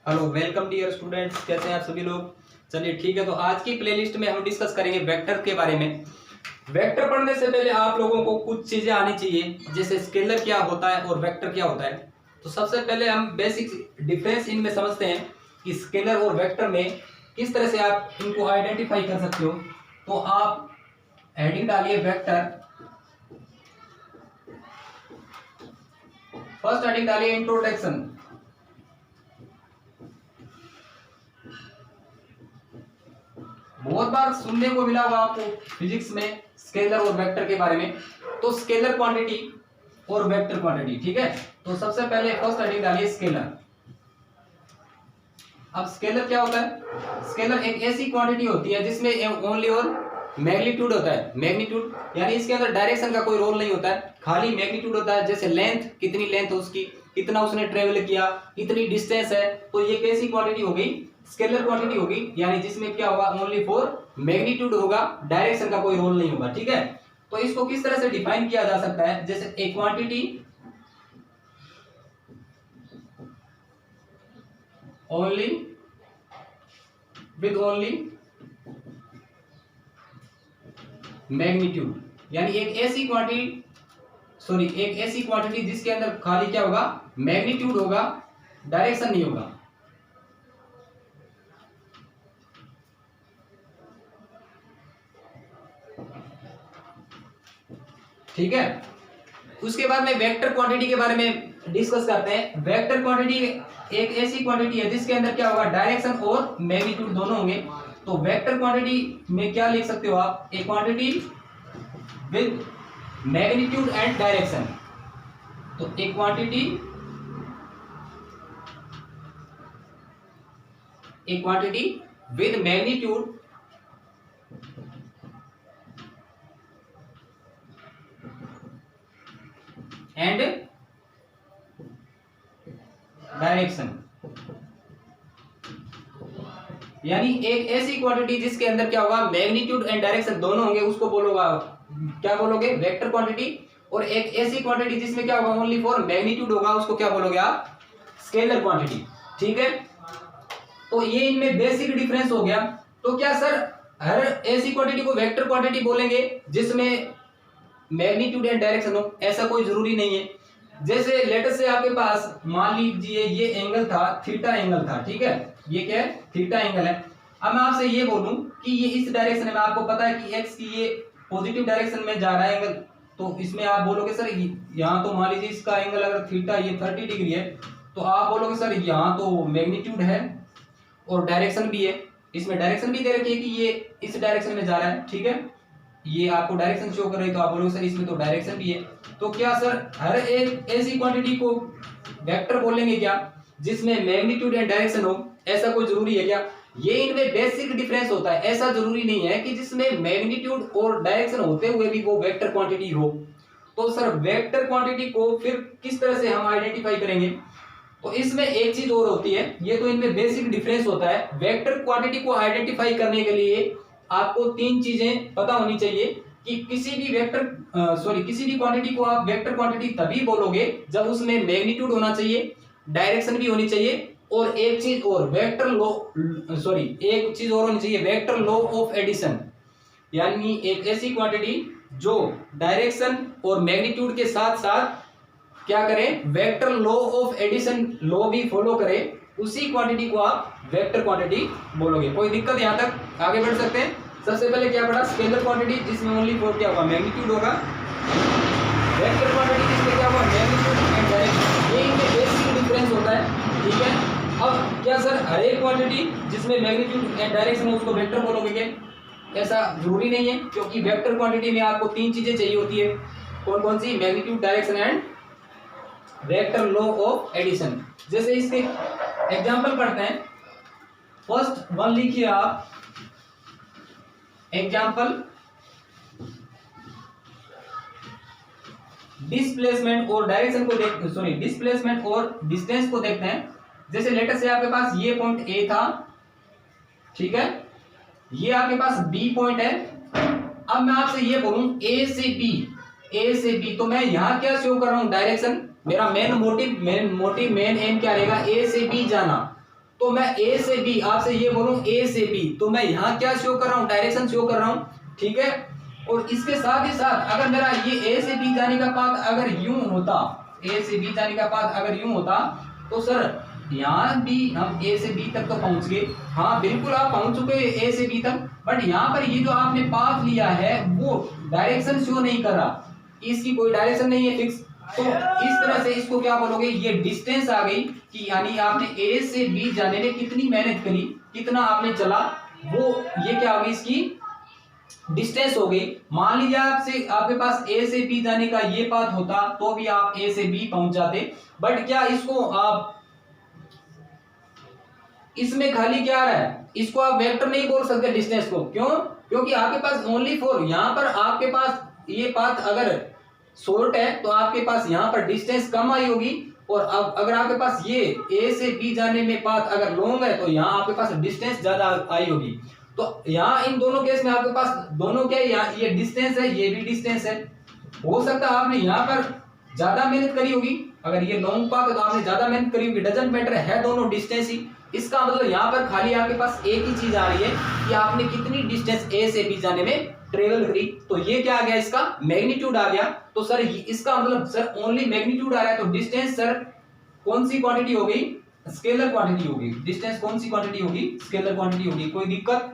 Hello welcome dear students, कैसे हैं आप सभी लोग। चलिए ठीक है, तो आज की प्लेलिस्ट में हम डिस्कस करेंगे वेक्टर के बारे में। वेक्टर पढ़ने से पहले आप लोगों को कुछ चीजें आनी चाहिए, जैसे स्केलर क्या होता है और वेक्टर क्या होता है। तो सबसे पहले हम बेसिक डिफरेंस इनमें समझते हैं कि स्केलर और वेक्टर में किस तरह से आप इनको आइडेंटिफाई कर सकते हो। तो आप हेडिंग डालिए वेक्टर, फर्स्ट हेडिंग डालिए इंट्रोडक्शन। बहुत बार सुनने को मिला होगा आपको फिजिक्स में स्केलर और वेक्टर के बारे में। तो स्केलर क्वांटिटी और वेक्टर क्वांटिटी, ठीक है। तो सबसे पहले फर्स्ट हेडिंग डालिए स्केलर। अब स्केलर क्या होता है? स्केलर एक ऐसी क्वांटिटी होती है जिसमें ओनली और मैग्नीट्यूड होता है। मैग्नीट्यूड यानी इसके अंदर डायरेक्शन का कोई रोल नहीं होता है, खाली मैग्नीट्यूड होता है। जैसे लेंथ, कितनी लेंथ है उसकी, कितना उसने ट्रेवल किया, कितनी डिस्टेंस है। तो ये कैसी क्वांटिटी हो गई? स्केलर क्वांटिटी होगी, यानी जिसमें क्या होगा? ओनली फॉर मैग्नीट्यूड होगा, डायरेक्शन का कोई रोल नहीं होगा, ठीक है। तो इसको किस तरह से डिफाइन किया जा सकता है? जैसे ए quantity only with only magnitude, यानी एक ऐसी क्वांटिटी जिसके अंदर खाली क्या होगा? मैग्नीट्यूड होगा, डायरेक्शन नहीं होगा। ठीक है। उसके बाद में वेक्टर क्वांटिटी के बारे में डिस्कस करते हैं। वेक्टर क्वांटिटी एक ऐसी क्वांटिटी है जिसके अंदर क्या होगा? डायरेक्शन और मैग्नीट्यूड दोनों होंगे। तो वेक्टर क्वांटिटी में क्या लिख सकते हो आप? A quantity with magnitude and direction. तो a quantity with magnitude and direction, यानी एक ऐसी क्वांटिटी जिसके अंदर क्या होगा? मैग्नीट्यूड एंड डायरेक्शन दोनों होंगे, उसको क्या बोलोगे? Vector quantity. और एक ऐसी क्वांटिटी जिसमें क्या होगा? ओनली फॉर मैग्नीट्यूड होगा, उसको क्या बोलोगे आप? स्केलर क्वांटिटी, ठीक है। तो ये इनमें बेसिक डिफरेंस हो गया। तो क्या सर हर ऐसी क्वांटिटी को वेक्टर क्वांटिटी बोलेंगे जिसमें मैग्नीट्यूड एंड डायरेक्शन हो? ऐसा कोई जरूरी नहीं है। जैसे लेटर से आपके पास मान लीजिए ये एंगल था, थीटा एंगल था, ठीक है। ये क्या है? थीटा एंगल है। अब मैं आपसे ये बोलूं कि ये इस डायरेक्शन में, आपको पता है कि एक्स की ये पॉजिटिव डायरेक्शन में जा रहा है एंगल, तो इसमें आप बोलोगे सर यहाँ तो मान लीजिए इसका एंगल अगर थीटा ये 30 डिग्री है, तो आप बोलोगे सर यहाँ तो मैग्नीट्यूड है और डायरेक्शन भी है। इसमें डायरेक्शन भी दे रखी है कि ये इस डायरेक्शन में जा रहा है, ठीक है। ये आपको डायरेक्शन शो कर रही है, तो आप बोलोगे सर इसमें तो डायरेक्शन भी है। तो क्या सर हर एक ऐसी क्वांटिटी को वेक्टर बोलेंगे क्या जिसमें मैग्नीट्यूड एंड डायरेक्शन हो? ऐसा कोई जरूरी है क्या? ये इनमें बेसिक डिफरेंस होता है। ऐसा जरूरी नहीं है कि जिसमें मैग्नीट्यूड और डायरेक्शन होते हुए भी वो वेक्टर क्वांटिटी हो। तो सर वेक्टर क्वांटिटी को फिर किस तरह से हम आइडेंटिफाई करेंगे? तो इसमें एक चीज और होती है, ये तो इनमें बेसिक डिफरेंस होता है। वेक्टर क्वांटिटी को आइडेंटिफाई करने के लिए आपको तीन चीजें पता होनी चाहिए कि किसी भी क्वांटिटी को आप वेक्टर क्वांटिटी तभी बोलोगे जब उसमें मैग्नीट्यूड होना चाहिए, डायरेक्शन भी होनी चाहिए, और एक चीज और होनी चाहिए, वेक्टर लॉ ऑफ एडिशन। यानी एक ऐसी क्वांटिटी जो डायरेक्शन और मैग्नीट्यूड के साथ साथ क्या करें? Vector law of addition law भी फॉलो करे, उसी क्वांटिटी को आप वेक्टर क्वांटिटी बोलोगे। कोई दिक्कत? यहां तक आगे बढ़ सकते हैं। सबसे पहले क्या पढ़ा? स्केलर क्वांटिटी जिसमें ओनली फॉर क्या होगा? मैग्नीट्यूड होगा। वेक्टर क्वांटिटी जिसमें क्या होगा? Magnitude and direction. ये इनमें बेसिक डिफरेंस होता है, ठीक है। अब क्या सर हर एक क्वांटिटी जिसमें मैग्नीट्यूड एंड डायरेक्शन है उसको वेक्टर बोलोगे क्या? ऐसा जरूरी नहीं है, क्योंकि वेक्टर क्वांटिटी में आपको तीन चीजें चाहिए होती है। कौन कौन सी? Magnitude, direction and vector law of addition. जैसे इसके एग्जांपल पढ़ते हैं। फर्स्ट वन लिखिए आप, एग्जांपल डिस्प्लेसमेंट और डिस्प्लेसमेंट और डिस्टेंस को देखते हैं। जैसे लेटर से आपके पास ये पॉइंट ए था, ठीक है, ये आपके पास बी पॉइंट है। अब मैं आपसे ये बोलूं ए से बी, तो मैं यहां क्या शो कर रहा हूं? डायरेक्शन। मेरा मेन एम क्या रहेगा? ए से बी जाना। तो मैं ए से बी आपसे ये बोलूं ए से बी, तो मैं यहाँ क्या शो कर रहा हूँ, डायरेक्शन शो कर रहा हूँ, ठीक है। और इसके साथ ही साथ अगर मेरा ये ए से बी जाने का पाथ अगर यूं होता, ए से बी जाने का पाथ अगर यूं होता, तो सर यहाँ भी हम ए से बी तक तो पहुंच गए, हाँ बिल्कुल आप पहुंच चुके ए से बी तक, बट यहाँ पर ये जो आपने पाथ लिया है वो डायरेक्शन शो नहीं कर रहा, इसकी कोई डायरेक्शन नहीं है फिक्स। तो इस तरह से इसको क्या बोलोगे, ये डिस्टेंस आ गई कि यानी आपने ए से बी जाने में कितनी मेहनत करी, कितना आपने चला, वो ये क्या होगी, इसकी डिस्टेंस हो गई। मान लीजिए आपसे आपके पास ए से बी जाने का ये पाथ होता तो भी आप ए से बी पहुंच जाते, बट क्या इसको आप इसमें खाली क्या आ रहा है, इसको आप वेक्टर नहीं बोल सकते डिस्टेंस को, क्यों, क्योंकि आपके पास ओनली फॉर यहाँ पर आपके पास ये पाथ अगर शॉर्ट है तो आपके पास यहाँ पर डिस्टेंस कम आई होगी, और अब अगर आपके पास ये ए से बी जाने में पाथ अगर लॉन्ग है तो यहाँ आपके पास डिस्टेंस ज्यादा आई होगी। तो यहाँ इन दोनों केस में आपके पास दोनों क्या है, यहाँ ये डिस्टेंस है, ये भी डिस्टेंस है। हो सकता है आपने यहाँ पर ज्यादा मेहनत करी होगी, अगर ये लॉन्ग पाथ है तो आपने ज्यादा मेहनत करी होगी, डजंट मैटर, है दोनों डिस्टेंस ही। इसका मतलब यहाँ पर खाली आपके पास एक ही चीज आ रही है कि आपने कितनी डिस्टेंस ए से बी जाने में ट्रेवल करी, तो ये क्या आ गया, इसका मैग्नीट्यूड आ गया। तो सर इसका मतलब सर ओनली मैग्नीट्यूड आ रहा है, तो डिस्टेंस सर कौन सी क्वांटिटी हो गई, स्केलर क्वांटिटी होगी। डिस्टेंस कौन सी क्वांटिटी होगी, स्केलर क्वांटिटी होगी, कोई दिक्कत,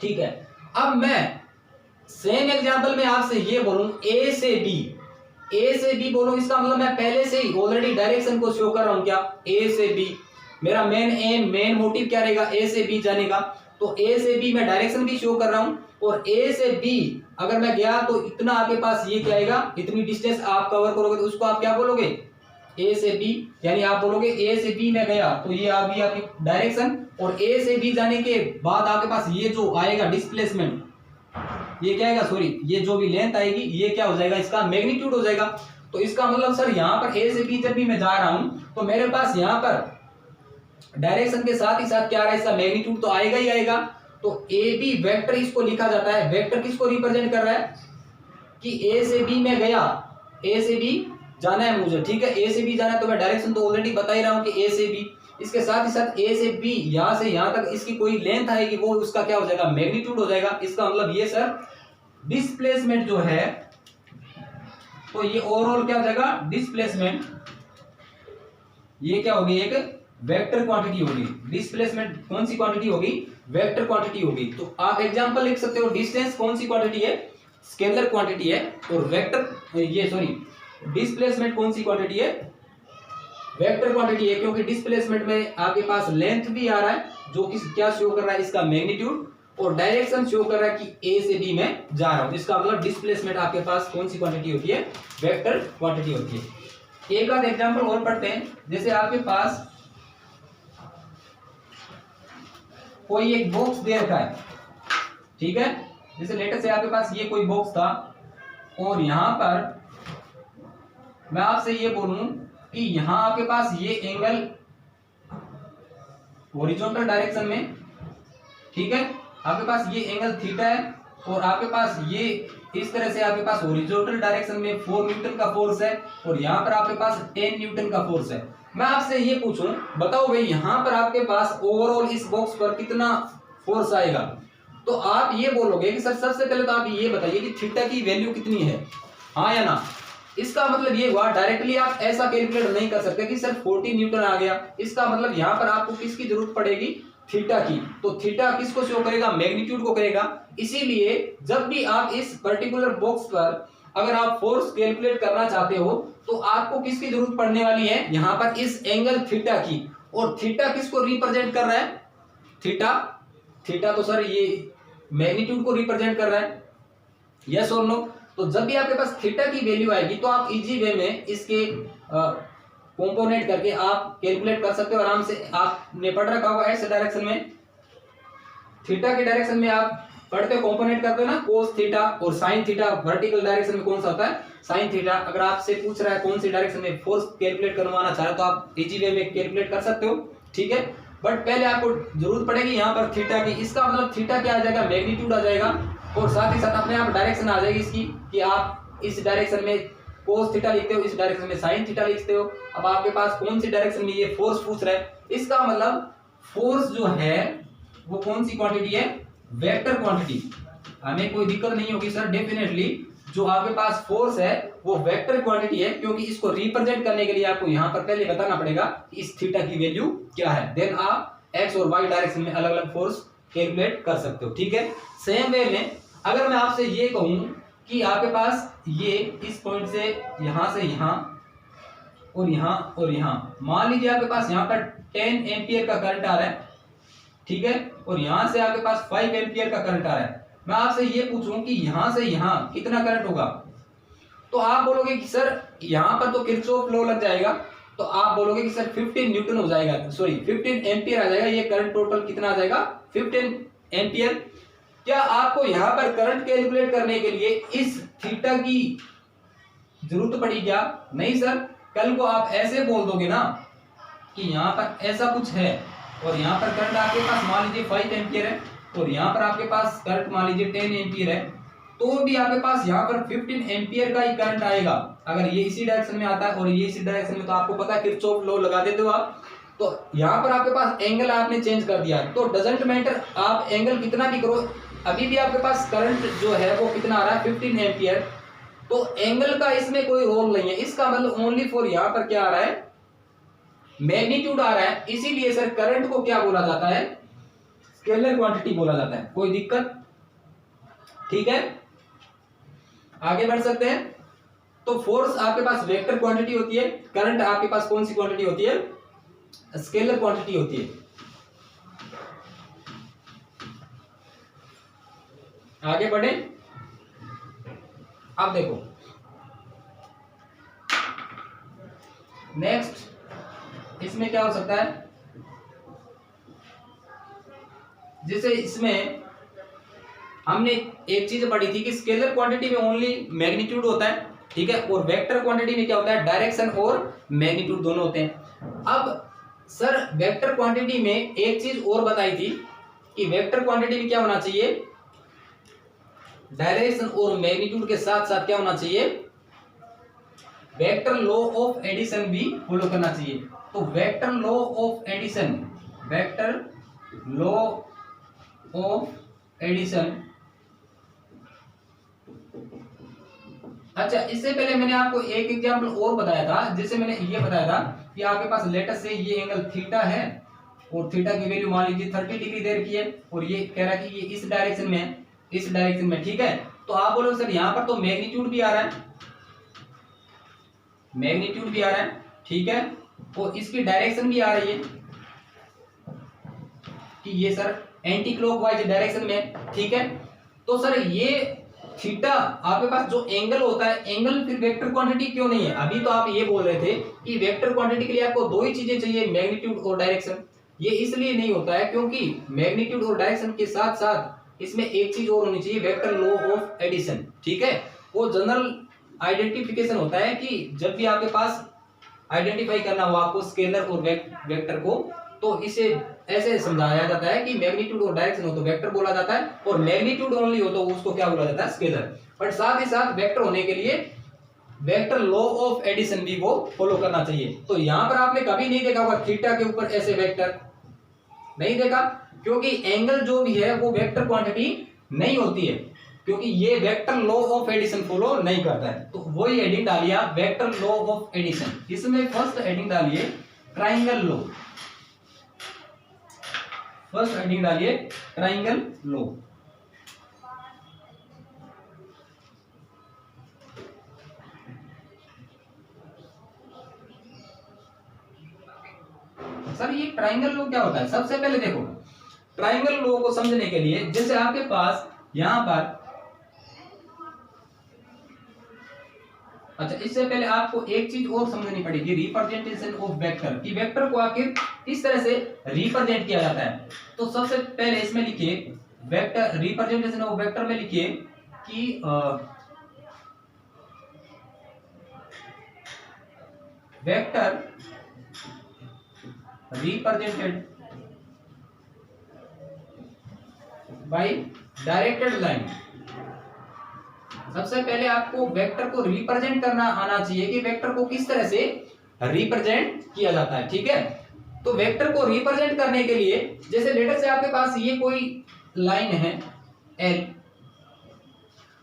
ठीक है। अब मैं सेम एग्जांपल में आपसे ये बोलूं ए से बी, ए से बी बोलूं, इसका मतलब मैं पहले से ही ऑलरेडी डायरेक्शन को शो कर रहा हूं, क्या, ए से बी, मेरा मेन एम मेन मोटिव क्या रहेगा, ए से बी जाने का, तो ए से बी मैं डायरेक्शन भी शो कर रहा हूं, और ए से बी अगर मैं गया तो इतना आपके पास ये क्या आएगा, इतनी डिस्टेंस आप कवर करोगे तो उसको आप क्या बोलोगे, ए से बी, यानी आप बोलोगे ए से बी में गया तो ये आ गई आपकी डायरेक्शन, और ए से बी जाने के बाद आपके पास ये जो आएगा डिस्प्लेसमेंट, ये क्या आएगा, सॉरी ये जो भी लेंथ आएगी ये क्या हो जाएगा, इसका मैग्नीट्यूड हो जाएगा। तो इसका मतलब सर यहाँ पर ए से बी जब भी मैं जा रहा हूं तो मेरे पास यहाँ पर डायरेक्शन के साथ ही साथ क्या आ रहा है, इसका मैग्नीट्यूड तो आएगा ही आएगा। तो ए बी वेक्टर इसको लिखा जाता है, वेक्टर किसको रिप्रेजेंट कर रहा है कि ए से बी में गया, ए से बी जाना है मुझे, ठीक है, ए से बी जाना है, तो मैं डायरेक्शन तो ऑलरेडी बता ही रहा हूं कि ए से बी, इसके साथ ही साथ ए से बी यहां से यहां तक इसकी कोई लेंथ आएगी वो उसका क्या हो जाएगा, मैग्नीट्यूड हो जाएगा। इसका मतलब ये सर डिस्प्लेसमेंट जो है, तो ये ओवरऑल क्या हो जाएगा, डिस्प्लेसमेंट, ये क्या होगी, एक वेक्टर क्वांटिटी होगी। डिस्प्लेसमेंट कौन सी क्वांटिटी होगी, वेक्टर क्वांटिटी होगी। तो आप एग्जांपल लिख सकते हो, डिस्टेंस कौन सी क्वांटिटी है, स्केलर क्वांटिटी है, और वेक्टर ये सॉरी डिस्प्लेसमेंट कौन सी क्वांटिटी है, वेक्टर क्वांटिटी है, क्योंकि डिस्प्लेसमेंट में आपके पास लेंथ भी आ रहा है जो कि क्या शो कर रहा है, इसका मैग्नीट्यूड, और डायरेक्शन शो कर रहा है कि ए से बी में जा रहा हूं। इसका मतलब डिस्प्लेसमेंट आपके पास कौन सी क्वांटिटी होती है, वेक्टर क्वांटिटी होती है। एक आध एग्जांपल और पढ़ते हैं, जैसे आपके पास कोई एक बॉक्स दे रखा है, ठीक है, जैसे लेटर से आपके पास ये कोई बॉक्स था, और यहां पर मैं आपसे ये बोलूं कि यहां आपके पास ये एंगल हॉरिजॉन्टल डायरेक्शन में, ठीक है, आपके पास ये एंगल थीटा है, और आपके पास ये इस तरह से आपके पास हॉरिजॉन्टल डायरेक्शन में 4 न्यूटन का फोर्स है, और यहाँ पर आपके पास 10 न्यूटन का फोर्स है। मैं आपसे ये पूछूं, बताओ भाई यहाँ पर आपके पास ओवरऑल इस बॉक्स पर कितना फोर्स आएगा, तो आप ये बोलोगे कि सर सबसे पहले तो आप ये बताइए कि थीटा की वैल्यू कितनी है, हाँ या ना। इसका मतलब ये हुआ, डायरेक्टली आप ऐसा कैलकुलेट नहीं कर सकते कि सर 40 न्यूटन आ गया। इसका मतलब यहाँ पर आपको किसकी जरूरत पड़ेगी, थीटा की। तो थीटा किसको शो करेगा, मैग्नीट्यूड को करेगा। इसीलिए जब भी आप इस पर्टिकुलर बॉक्स पर अगर आप फोर्स कैलकुलेट करना चाहते हो तो आपको किसकी जरूरत पड़ने वाली है, यहाँ पर इस एंगल थीटा की। और थीटा किसको रिप्रेजेंट कर रहा है, थीटा, थीटा तो सर ये मैग्नीट्यूड को रिप्रेजेंट कर रहा है, यस और नो। तो जब भी आपके पास थीटा की वैल्यू आएगी तो आप इजी वे में इसके कंपोनेंट करके आप कैलकुलेट कर सकते हो आराम से। आपने पढ़ रखा होगा एक्स डायरेक्शन में, थीटा के डायरेक्शन में आप पढ़ते हो, कंपोनेंट करते हो ना, कोस थीटा और साइन थीटा। वर्टिकल डायरेक्शन में कौन सा होता है, साइन थीटा। अगर आपसे पूछ रहा है कौन सी डायरेक्शन में फोर्स कैलकुलेट करवाना चाह रहे हो तो आप इजी वे में कैलकुलेट कर सकते हो, ठीक है। बट पहले आपको जरूरत पड़ेगी यहाँ पर थीटा की। इसका मतलब थीटा क्या आ जाएगा, मैग्नीट्यूड आ जाएगा, और साथ ही साथ अपने आप डायरेक्शन आ जाएगी इसकी कि आप इस डायरेक्शन में कोस थीटा लिखते हो, इस डायरेक्शन में साइन थीटा लिखते हो। अब आपके पास कौन सी डायरेक्शन में ये फोर्स पूछ रहा है इसका मतलब फोर्स जो है वो कौन सी क्वांटिटी है, वेक्टर क्वांटिटी। हमें कोई दिक्कत नहीं होगी सर, डेफिनेटली जो आपके पास फोर्स है वो वेक्टर क्वांटिटी है, क्योंकि इसको रिप्रेजेंट करने के लिए आपको यहां पर पहले बताना पड़ेगा कि इस थीटा की वैल्यू क्या है, देन आप एक्स और वाई डायरेक्शन में अलग अलग फोर्स कैलकुलेट कर सकते हो। ठीक है, सेम वे में अगर मैं आपसे ये कहूं कि आपके पास ये इस पॉइंट से यहां और यहां मान लीजिए आपके पास यहां पर 10 एम्पियर का करंट आ रहा है, ठीक है, और यहां से आपके पास 5 एम्पियर का करंट आ रहा है। मैं आपसे ये पूछूं कि यहां से यहां कितना करंट होगा, तो आप बोलोगे कि सर यहां पर तो किरचॉफ लॉ लग जाएगा, तो आप बोलोगे कि सर 15 न्यूटन हो जाएगा, सॉरी 15 एम्पियर आ जाएगा। ये करंट टोटल कितना आ जाएगा, 15 एम्पियर। क्या आपको यहां पर करंट कैलकुलेट करने के लिए इस थीटा की जरूरत पड़ी क्या? नहीं सर, कल को आप ऐसे बोल दोगे ना कि यहां पर ऐसा कुछ है और यहां पर करंट आपके पास मान लीजिए 5 एम्पियर है और यहां पर आपके पास करंट मान लीजिए 10 एम्पियर है, तो भी आपके पास यहां पर 15 एम्पियर का ही करंट आएगा। अगर ये इसी डायरेक्शन में आता है और ये इसी डायरेक्शन में, तो आपको पता है किरचॉफ लॉ लगा देते हो आप। तो यहां पर आपके पास एंगल आपने चेंज कर दिया, तो डजंट मैटर आप एंगल कितना भी करो, अभी भी आपके पास करंट जो है वो कितना आ रहा है, 15 एम्पियर। तो एंगल का इसमें कोई रोल नहीं है। इसका मतलब ओनली फॉर यहां पर क्या आ रहा है, मैग्नीट्यूड आ रहा है। इसीलिए सर करंट को क्या बोला जाता है, स्केलर क्वांटिटी बोला जाता है। कोई दिक्कत? ठीक है, आगे बढ़ सकते हैं। तो फोर्स आपके पास वेक्टर क्वांटिटी होती है, करंट आपके पास कौन सी क्वांटिटी होती है, स्केलर क्वांटिटी होती है। आगे बढ़े, अब देखो नेक्स्ट इसमें क्या हो सकता है, जैसे इसमें हमने एक चीज पढ़ी थी कि स्केलर क्वांटिटी में ओनली मैग्नीट्यूड होता है, ठीक है, और वेक्टर क्वांटिटी में क्या होता है, डायरेक्शन और मैग्नीट्यूड दोनों होते हैं। अब सर वेक्टर क्वांटिटी में एक चीज और बताई थी कि वेक्टर क्वांटिटी में क्या होना चाहिए, डायरेक्शन और मैग्नीट्यूड के साथ साथ क्या होना चाहिए, वेक्टर लॉ ऑफ एडिशन भी फॉलो करना चाहिए। तो vector law of addition, vector law of addition, अच्छा इससे पहले मैंने आपको एक एग्जांपल और बताया था, जिससे मैंने ये बताया था कि आपके पास लेटस से ये एंगल थीटा है और थीटा की वैल्यू मान लीजिए 30 डिग्री दे रखी है और ये कह रहा है कि ये इस डायरेक्शन में है, इस डायरेक्शन में, ठीक है। तो आप बोलो सर यहां पर तो मैग्नीट्यूड भी आ रहा है, मैग्नीट्यूड भी आ रहा है, ठीक है, और इसकी डायरेक्शन भी आ रही है कि ये सर एंटी क्लॉकवाइज डायरेक्शन में, ठीक है। तो सर ये थीटा आपके पास जो एंगल होता है, एंगल फिर वेक्टर क्वांटिटी क्यों नहीं है? अभी तो आप ये बोल रहे थे कि वेक्टर क्वांटिटी के लिए आपको दो ही चीजें चाहिए, मैग्नीट्यूड और डायरेक्शन। ये इसलिए नहीं होता है क्योंकि मैग्नीट्यूड और डायरेक्शन के साथ साथ इसमें एक चीज और होनी चाहिए, वेक्टर लॉ ऑफ एडिशन, ठीक है। वो जनरल आइडेंटिफिकेशन होता है कि जब भी आपके पास आइडेंटिफाई करना हो आपको स्केलर और वेक्टर को, तो इसे ऐसे समझाया जाता है कि मैग्नीट्यूड और डायरेक्शन हो तो वेक्टर बोला जाता है और मैग्नीट्यूड ओनली हो तो उसको क्या बोला जाता है, स्केलर। बट साथ ही साथ वेक्टर होने के लिए वेक्टर लॉ ऑफ एडिशन भी वो फॉलो करना चाहिए। तो यहां पर आपने कभी नहीं देखा होगा थीटा के ऊपर ऐसे वेक्टर, नहीं देखा, क्योंकि एंगल जो भी है वो वेक्टर क्वांटिटी नहीं होती है, क्योंकि ये vector law of addition follow नहीं करता है। तो वही हेडिंग डालिए आप, वेक्टर लॉ ऑफ एडिशन। इसमें फर्स्ट हेडिंग डालिए ट्राइंगल लॉ, फर्स्ट हेडिंग डालिए ट्राइंगल लॉ। सर ये ट्राइंगल लॉ क्या होता है? सबसे पहले देखो ट्राइंगल लॉ को समझने के लिए, जैसे आपके पास यहां पर, अच्छा इससे पहले आपको एक चीज और समझनी पड़ेगी, रिप्रेजेंटेशन ऑफ वेक्टर, कि वेक्टर को आखिर किस तरह से रिप्रेजेंट किया जाता है। तो सबसे पहले इसमें लिखिए वेक्टर, रिप्रेजेंटेशन ऑफ वेक्टर में लिखिए कि vector represented by directed line. सबसे पहले आपको वेक्टर को रिप्रेजेंट करना आना चाहिए कि वेक्टर को किस तरह से रिप्रेजेंट किया जाता है, ठीक है। तो वेक्टर को रिप्रेजेंट करने के लिए जैसे लेटर से आपके पास ये कोई लाइन है एल,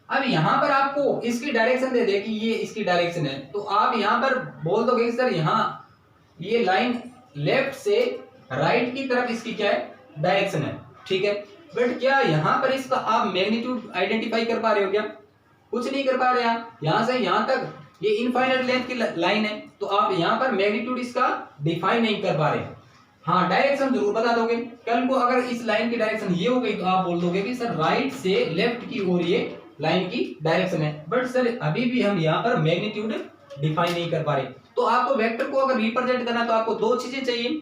अब यहां पर आपको इसकी डायरेक्शन दे दे कि ये इसकी डायरेक्शन है, तो आप यहां पर बोल दोगे सर यहां ये लाइन लेफ्ट से राइट की तरफ इसकी क्या है डायरेक्शन है, ठीक है। बट क्या यहां पर इसका आप मैग्नीट्यूड आइडेंटिफाई कर पा रहे हो क्या? कुछ नहीं कर पा रहे हैं। यहां से यहां तक ये इनफाइनाइट लेंथ की लाइन है, तो आप यहां पर मैग्नीट्यूड इसका डिफाइन नहीं कर पा रहे। हाँ, डायरेक्शन जरूर बता दोगे। कल को अगर इस लाइन की डायरेक्शन ये हो गई तो आप बोल दोगे कि सर राइट से लेफ्ट की ओर ये लाइन की डायरेक्शन है, बट सर अभी भी हम यहाँ पर मैग्नीट्यूड डिफाइन नहीं कर पा रहे। तो आपको वेक्टर को अगर रिप्रेजेंट करना तो आपको दो चीजें चाहिए,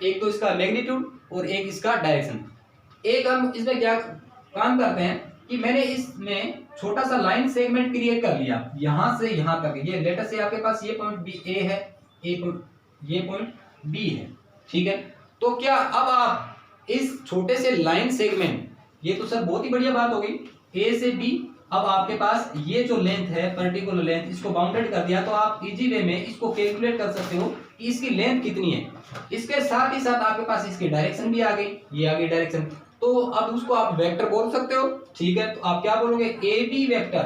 एक तो इसका मैग्नीट्यूड और एक इसका डायरेक्शन। एक हम इसमें क्या काम करते हैं कि मैंने इसमें छोटा सा लाइन सेगमेंट क्रिएट कर लिया यहां से यहां तक, ये लेटर से आपके पास ये पॉइंट बी ए है, ये पॉइंट बी है, ठीक है। तो क्या अब आप इस छोटे से लाइन सेगमेंट, ये तो सर बहुत ही बढ़िया बात हो गई, ए से बी, अब आपके पास ये जो लेंथ है पर्टिकुलर लेंथ, इसको बाउंडेड कर दिया तो आप इजी वे में इसको कैलकुलेट कर सकते हो कि इसकी लेंथ कितनी है। इसके साथ ही साथ आपके पास इसकी डायरेक्शन भी आ गई, ये आ गई डायरेक्शन, तो अब उसको आप वेक्टर बोल सकते हो, ठीक है। तो आप क्या बोलोगे? A B vector.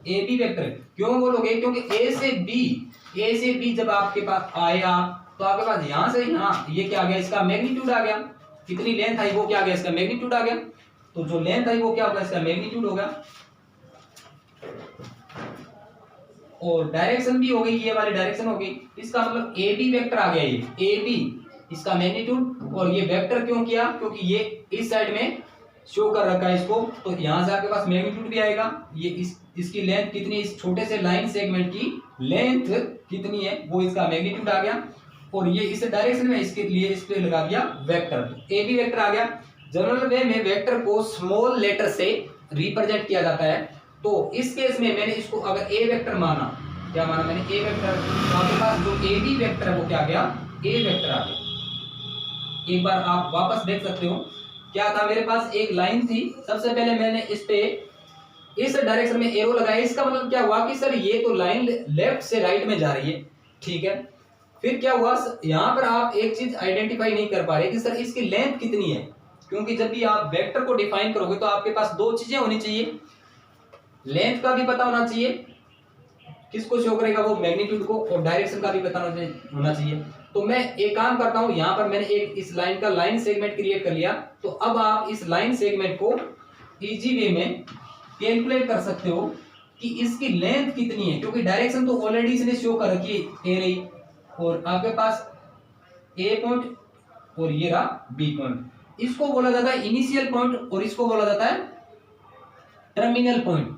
A B vector क्यों बोलोगे? क्योंकि ए से बी जब आपके पास आया तो आपके पास यहां से यहां ये क्या आ गया, इसका मैग्नीट्यूड आ गया, कितनी लेंथ आई वो क्या आ गया, इसका मैग्नीट्यूड आ गया। तो जो लेंथ आई वो क्या होगा, इसका मैग्नीट्यूड होगा। और डायरेक्शन भी हो गई, ये वाली डायरेक्शन हो गई, इसका मतलब ए बी वेक्टर आ गया, ये ए बी इसका मैग्नीट्यूड। और ये वेक्टर क्यों किया? क्योंकि ये इस साइड में शो कर रखा है इसको, तो यहां से आपके पास मैग्नीट्यूड भी आएगा। ये इसकी लेंथ कितनी, इस छोटे से लाइन सेगमेंट की लेंथ कितनी है वो इसका मैग्नीट्यूड आ गया। और ये इस डायरेक्शन में इसके लिए इस पे लगा दिया वेक्टर, ए बी वेक्टर आ गया। जनरल वे में वेक्टर को स्मॉल लेटर से रिप्रेजेंट किया जाता है, तो इस केस में मैंने इसको अगर ए वेक्टर माना, क्या माना मैंने? ए वेक्टर। तो आपके पास जो ए बी वेक्टर है वो क्या आ गया? ए वेक्टर आ गया। एक बार आप वापस देख सकते हो, क्या था मेरे पास एक लाइन थी, सबसे पहले मैंने इस पे इस डायरेक्शन में एरो लगाया, इसका मतलब क्या हुआ कि सर ये तो लाइन लेफ्ट से राइट में जा रही है, ठीक है। फिर क्या हुआ, यहाँ पर आप एक चीज आइडेंटिफाई नहीं कर पा रहे कि सर इसकी लेंथ कितनी है, क्योंकि जब भी आप वेक्टर को डिफाइन करोगे तो आपके पास दो चीजें होनी चाहिए, लेंथ का भी पता होना चाहिए, किसको शो करेगा वो मैग्नीट्यूड को, और डायरेक्शन का भी पता होना चाहिए। तो मैं एक काम करता हूं, यहां पर मैंने एक इस लाइन का लाइन सेगमेंट क्रिएट कर लिया, तो अब आप इस लाइन सेगमेंट को इजी वे में कैलकुलेट कर सकते हो कि इसकी लेंथ कितनी है, क्योंकि डायरेक्शन तो ऑलरेडी इसने शो कर रखी है, ए रही और आपके पास ए पॉइंट और ये रहा बी पॉइंट। इसको बोला जाता है इनिशियल पॉइंट और इसको बोला जाता है टर्मिनल पॉइंट।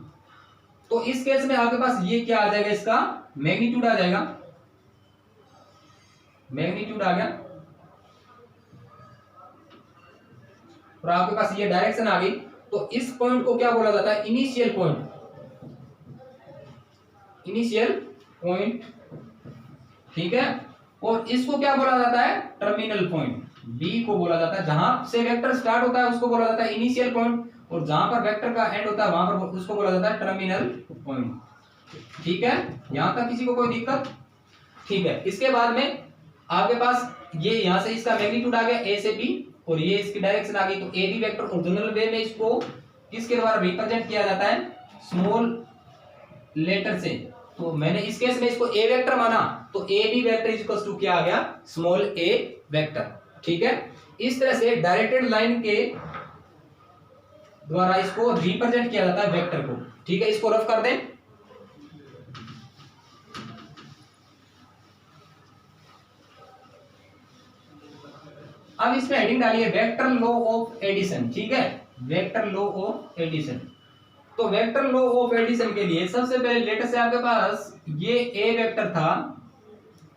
तो इस केस में आपके पास ये क्या आ जाएगा, इसका मैग्नीट्यूड आ जाएगा, मैग्नीट्यूड आ गया, और आपके पास ये डायरेक्शन आ गई। तो इस पॉइंट को क्या बोला जाता है? इनिशियल पॉइंट, इनिशियल पॉइंट, ठीक है। और इसको क्या बोला जाता है? टर्मिनल पॉइंट, बी को बोला जाता है, जहां से वेक्टर स्टार्ट होता है उसको बोला जाता है इनिशियल पॉइंट, और जहां पर वेक्टर का एंड होता है वहां पर उसको बोला जाता है टर्मिनल पॉइंट, ठीक है। यहां तक किसी को कोई दिक्कत? ठीक है। इसके बाद में आपके पास ये यहां से इसका मैग्नीट्यूड आ गया ए से बी, और ये इसकी डायरेक्शन आ गई, तो ए बी वेक्टर और जनरल वे में इसको किसके द्वारा रिप्रेजेंट किया जाता है? स्मॉल लेटर से। तो मैंने इस केस में इसको ए वेक्टर माना, तो A B vector equals to क्या आ गया? स्मॉल ए वेक्टर, ठीक है। इस तरह से डायरेक्टेड लाइन के द्वारा इसको रिप्रेजेंट किया जाता है वेक्टर को, ठीक है। इसको रफ कर दें। अब इसमें हेडिंग डालिए वेक्टर लॉ ऑफ एडिशन, ठीक है, वेक्टर लॉ ऑफ एडिशन। तो वेक्टर लॉ ऑफ एडिशन के लिए सबसे पहले लेटर से आपके पास ये ए वेक्टर था,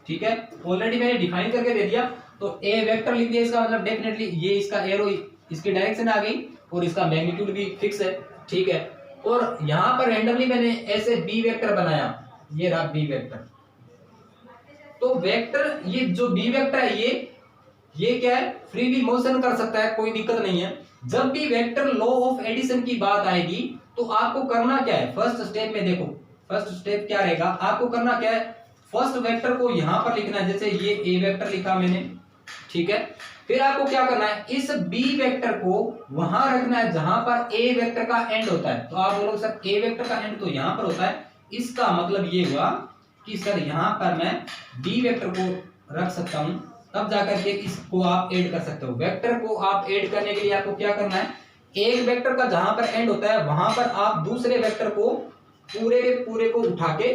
ठीक है, ऑलरेडी मैंने डिफाइन करके दे दिया, तो ए वेक्टर लिख दिया, इसका मतलब डेफिनेटली ये इसका एरो इसकी डायरेक्शन आ गई और इसका मैग्नीट्यूड भी फिक्स है, ठीक है। और यहां पर रैंडमली मैंने ऐसे बी वेक्टर बनाया, ये रहा बी वेक्टर। तो वेक्टर, ये जो बी वेक्टर है ये क्या है? फ्रीली मोशन कर सकता है, कोई दिक्कत नहीं है। जब भी वेक्टर लॉ ऑफ एडिशन की बात आएगी तो आपको करना क्या है? फर्स्ट स्टेप में देखो, फर्स्ट स्टेप क्या रहेगा, आपको करना क्या है? फर्स्ट वेक्टर को यहां पर लिखना है, जैसे ये ए वेक्टर लिखा मैंने, ठीक है। फिर आपको क्या करना है, इस बी वेक्टर को वहां रखना है जहां पर ए वेक्टर का एंड होता है। तो आप बोलोगे सर ए वेक्टर का एंड तो यहां पर होता है, इसका मतलब ये हुआ कि सर यहां पर मैं बी वेक्टर को रख सकता हूं, तब जाकर के इसको आप ऐड कर सकते हो। वेक्टर को आप ऐड करने के लिए आपको क्या करना है, एक वेक्टर का जहां पर एंड होता है वहां पर आप दूसरे वेक्टर को पूरे के पूरे को उठा के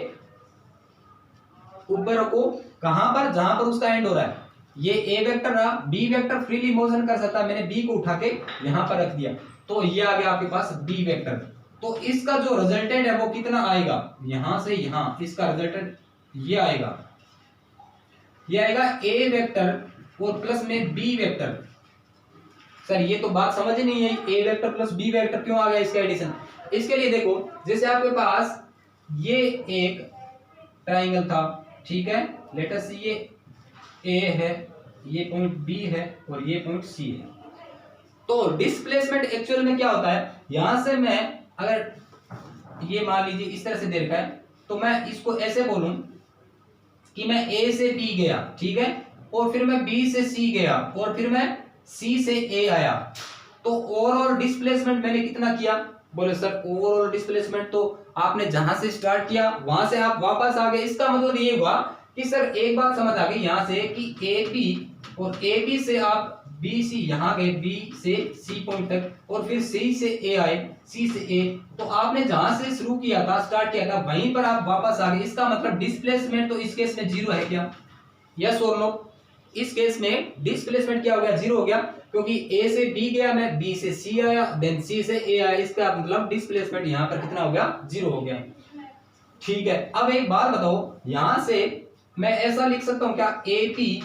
ऊपर रखो, कहां पर, जहां पर उसका एंड हो रहा है। ये ए वेक्टर रहा, बी वेक्टर फ्रीली मोशन कर सकता है, मैंने बी को उठा के यहां पर रख दिया, तो ये आ गया आपके पास बी वेक्टर। तो इसका जो रिजल्टेंट है वो कितना आएगा, यहां से यहां, इसका रिजल्टेंट ये आएगा, ये आएगा ए वेक्टर और प्लस में बी वेक्टर। सर ये तो बात समझ ही नहीं है, a vector plus B vector क्यों आ गया इसका एडिशन। इसके लिए देखो, जैसे आपके पास ये एक ट्राइंगल था, ठीक है, लेट अस सी ये ए है, ये पॉइंट बी है और ये पॉइंट सी है। तो डिस्प्लेसमेंट एक्चुअल में क्या होता है, यहां से मैं अगर ये मान लीजिए इस तरह से दे रखा है, तो मैं इसको ऐसे बोलूं कि मैं ए से बी गया, ठीक है, और फिर मैं बी से सी गया और फिर मैं सी से ए आया, तो ओवरऑल डिस्प्लेसमेंट मैंने कितना किया। बोले सर ओवरऑल डिस्प्लेसमेंट तो आपने जहां से स्टार्ट किया वहां से आप वापस आ गए। इसका मतलब ये हुआ कि सर एक बात समझ आ गई यहां से कि ए बी और ए बी से आप बी सी यहां गए, बी से सी पॉइंट तक, और फिर सी से ए आए, सी से ए, तो आपने जहां से शुरू किया था, स्टार्ट किया था, वहीं पर आप वापस आ गए। इसका मतलब डिस्प्लेसमेंट तो इस केस में जीरो है क्या, यस और नो। इस केस में डिस्प्लेसमेंट क्या हो गया, जीरो हो गया, क्योंकि ए से बी गया मैं, बी से सी आया, देन सी से ए आया, इसका मतलब डिस्प्लेसमेंट यहां पर कितना हो गया, जीरो हो गया। ठीक है, अब एक बात बताओ, यहां से मैं ऐसा लिख सकता हूं क्या, ए बी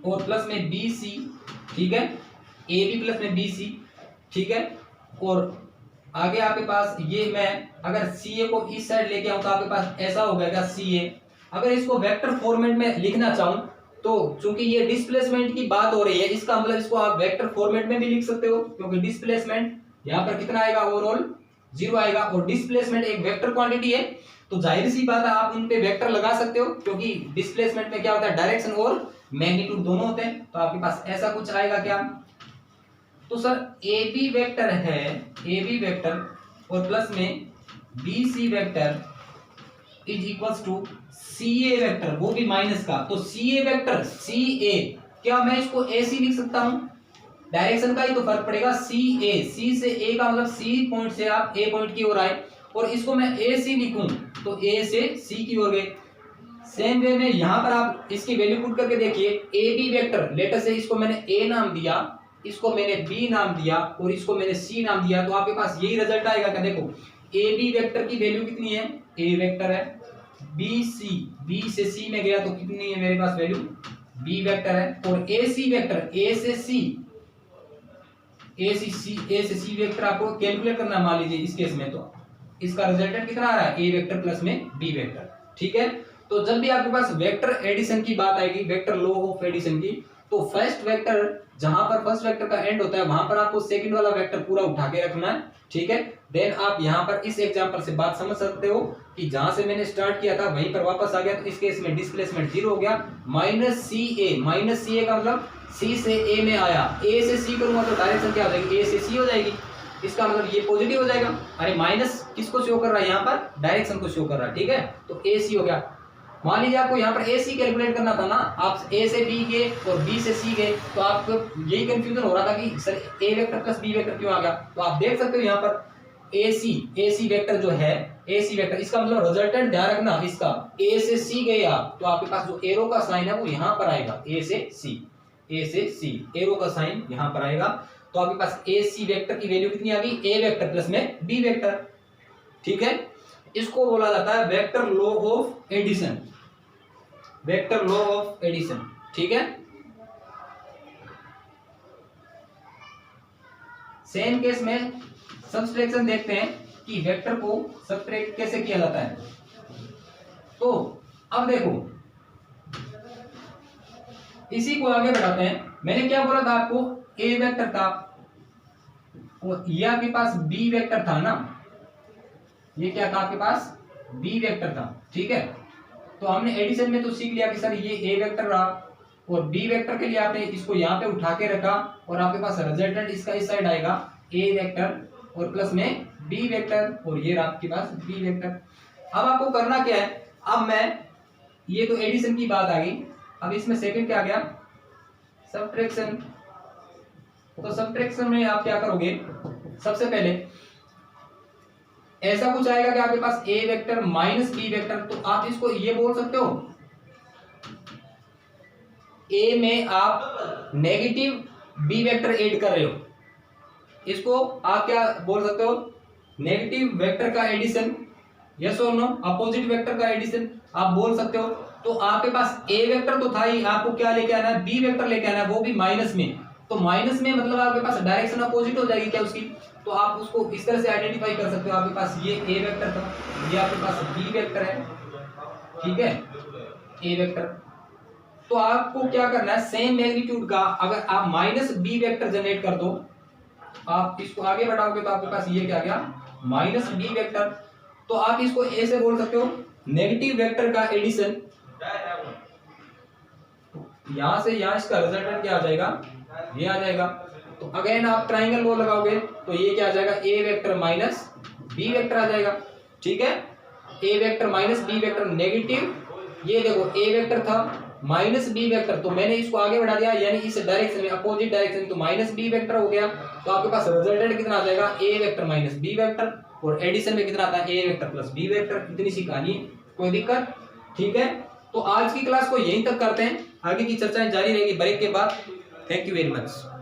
और प्लस में बी सी, ठीक है, ए बी प्लस में बी सी, ठीक है, और आगे आपके पास ये मैं अगर सी ए को इस साइड लेके आऊं तो आपके पास ऐसा हो गया सी ए। अगर इसको वेक्टर फॉर्मेट में लिखना चाहूं तो चूंकि ये डिस्प्लेसमेंट की बात हो रही है, इसका मतलब इसको आप वेक्टर फॉर्मेट में भी लिख सकते हो, क्योंकि डिस्प्लेसमेंट यहां पर कितना आएगा, ओवरऑल जीरो आएगा, और डिस्प्लेसमेंट एक वेक्टर क्वांटिटी है, तो जाहिर सी बात है आप उन पे वेक्टर लगा सकते हो, क्योंकि डिस्प्लेसमेंट में क्या होता है, डायरेक्शन और मैग्नीट्यूड दोनों होते हैं। तो आपके पास ऐसा कुछ आएगा क्या, तो सर ए बी वेक्टर है, ए बी वेक्टर और प्लस में B C vector is equals to C A vector, वो भी माइनस का, तो सी ए वेक्टर सी ए, क्या मैं इसको ए सी लिख सकता हूं, डायरेक्शन का ही तो फर्क पड़ेगा, सी ए, सी से ए का मतलब सी पॉइंट से आप ए पॉइंट की ओर आए, और इसको मैं ए सी लिखूं तो ए से सी की ओर गए। सेम वे में यहां पर आप इसकी वैल्यू पुट करके देखिए, ए बी वेक्टर, लेटर से इसको मैंने ए नाम दिया, इसको मैंने बी नाम दिया और इसको मैंने सी नाम दिया, तो आपके पास यही रिजल्ट आएगा क्या, देखो ए बी वेक्टर की वैल्यू कितनी है, ए वेक्टर है, बी सी, बी से सी में गया तो कितनी है मेरे पास वैल्यू, बी वेक्टर है, और ए सी वेक्टर, ए से सी, ए से सी वेक्टर आपको कैलकुलेट करना मान लीजिए इस केस में, तो इसका रिजल्टेंट कितना आ रहा है, ए वेक्टर प्लस में बी वेक्टर। ठीक है, तो जब भी आपके पास वेक्टर एडिशन की बात आएगी, वेक्टर लॉ ऑफ एडिशन की, तो फर्स्ट वेक्टर जहां पर फर्स्ट वेक्टर का एंड होता है वहां पर आपको सेकंड वाला वेक्टर पूरा उठा के रखना है। ठीक है, देन आप यहां पर इस एग्जांपल से बात समझ सकते हो कि जहां से मैंने स्टार्ट किया था वहीं पर वापस आ गया, तो इस केस में डिस्प्लेसमेंट जीरो हो गया। माइनस सी ए का मतलब सी से ए में आया, ए से सी करूंगा तो डायरेक्शन क्या हो जाएगी, ए से सी हो जाएगी, इसका मतलब ये पॉजिटिव हो जाएगा। अरे माइनस किसको शो कर रहा है, यहाँ पर डायरेक्शन को शो कर रहा है। ठीक है, तो ए सी हो गया। मान लीजिए आपको यहाँ पर ए सी कैलकुलेट करना था ना, आप ए से बी गए और बी से सी गए, तो आपको यही कंफ्यूजन हो रहा था कि सर ए वेक्टर प्लस बी वेक्टर क्यों आ गया। तो आप देख सकते हो यहाँ पर ए सी वेक्टर जो है, ए सी वेक्टर, इसका मतलब रिजल्टेंट ध्यान रखना, इसका ए से सी गए आप तो आपके पास जो एरो का साइन है वो यहाँ पर आएगा, ए से सी एरो का साइन यहाँ पर आएगा। तो आपके पास ए सी वेक्टर की वैल्यू कितनी आ गई, ए वेक्टर प्लस में बी वेक्टर। ठीक है, इसको बोला जाता है vector law of addition, vector law of addition. ठीक है, सेम केस में सब्सट्रैक्शन देखते हैं कि वेक्टर को सब्ट्रैक्ट कैसे किया जाता है। तो अब देखो, इसी को आगे बढ़ाते हैं। मैंने क्या बोला था आपको, ए वेक्टर था और ये आपके पास बी वेक्टर था ना, ये क्या था आपके पास, बी वेक्टर था। ठीक है, तो हमने एडिशन में तो सीख लिया कि सर ये ए वेक्टर रहा और बी वेक्टर के लिए आपने इसको यहाँ पे उठा के रखा और आपके पास रिजल्टेंट इसका इस साइड आएगा ए वेक्टर और प्लस में बी वेक्टर और ये रहा आपके पास बी वेक्टर। अब आपको करना क्या है, अब मैं ये तो एडिशन की बात आ गई, अब इसमें सेकंड क्या आ गया, सब्ट्रैक्शन। तो सब्ट्रैक्शन में आप क्या करोगे, सबसे पहले ऐसा कुछ आएगा कि आपके पास ए वेक्टर माइनस बी वेक्टर, तो आप इसको ये बोल सकते हो ए में आप नेगेटिव बी वेक्टर ऐड कर रहे हो, इसको आप क्या बोल सकते हो, नेगेटिव वेक्टर का एडिशन, यस और नो, अपोजिट वेक्टर का एडिशन आप बोल सकते हो। तो आपके पास ए वेक्टर तो था ही, आपको क्या लेके आना है, बी वेक्टर लेके आना है, वो भी माइनस में। तो माइनस में मतलब आपके पास डायरेक्शन अपोजिट हो जाएगी क्या उसकी, तो आप उसको इस तरह से आइडेंटिफाई कर सकते हो। आपके पास ये ए वेक्टर था, ये आपके पास बी वेक्टर है, ठीक है, ए वेक्टर। तो आपको क्या करना है, सेम मैग्नीट्यूड का अगर आप माइनस बी वेक्टर जनरेट कर दो, आप इसको आगे बढ़ाओगे तो आपके पास ये क्या आ गया, माइनस बी वेक्टर। तो आप इसको ए से बोल सकते हो नेगेटिव वेक्टर का एडिशन, यहां से यहां इसका रिजल्टेंट क्या आ जाएगा, ये आ जाएगा। तो अगेन आप ट्राइंगल वो लगाओगे तो ये क्या आ जाएगा, a vector minus b vector आ जाएगा, ठीक है, a vector minus b vector negative, ये देखो ए वेक्टर था माइनस बी वेक्टर, तो मैंने इसको आगे बढ़ा दिया यानी इस डायरेक्शन में, अपोजिट डायरेक्शन, तो माइनस बी वेक्टर हो गया। तो आपके पास रिजल्टेंट कितना आ जाएगा, a vector minus b vector, और एडिशन में कितना आता है, a vector plus B vector. इतनी सी कहानी, कोई दिक्कत, ठीक है। तो आज की क्लास को यहीं तक करते हैं, आगे की चर्चाएं जारी रहेगी ब्रेक के बाद। Thank you very much.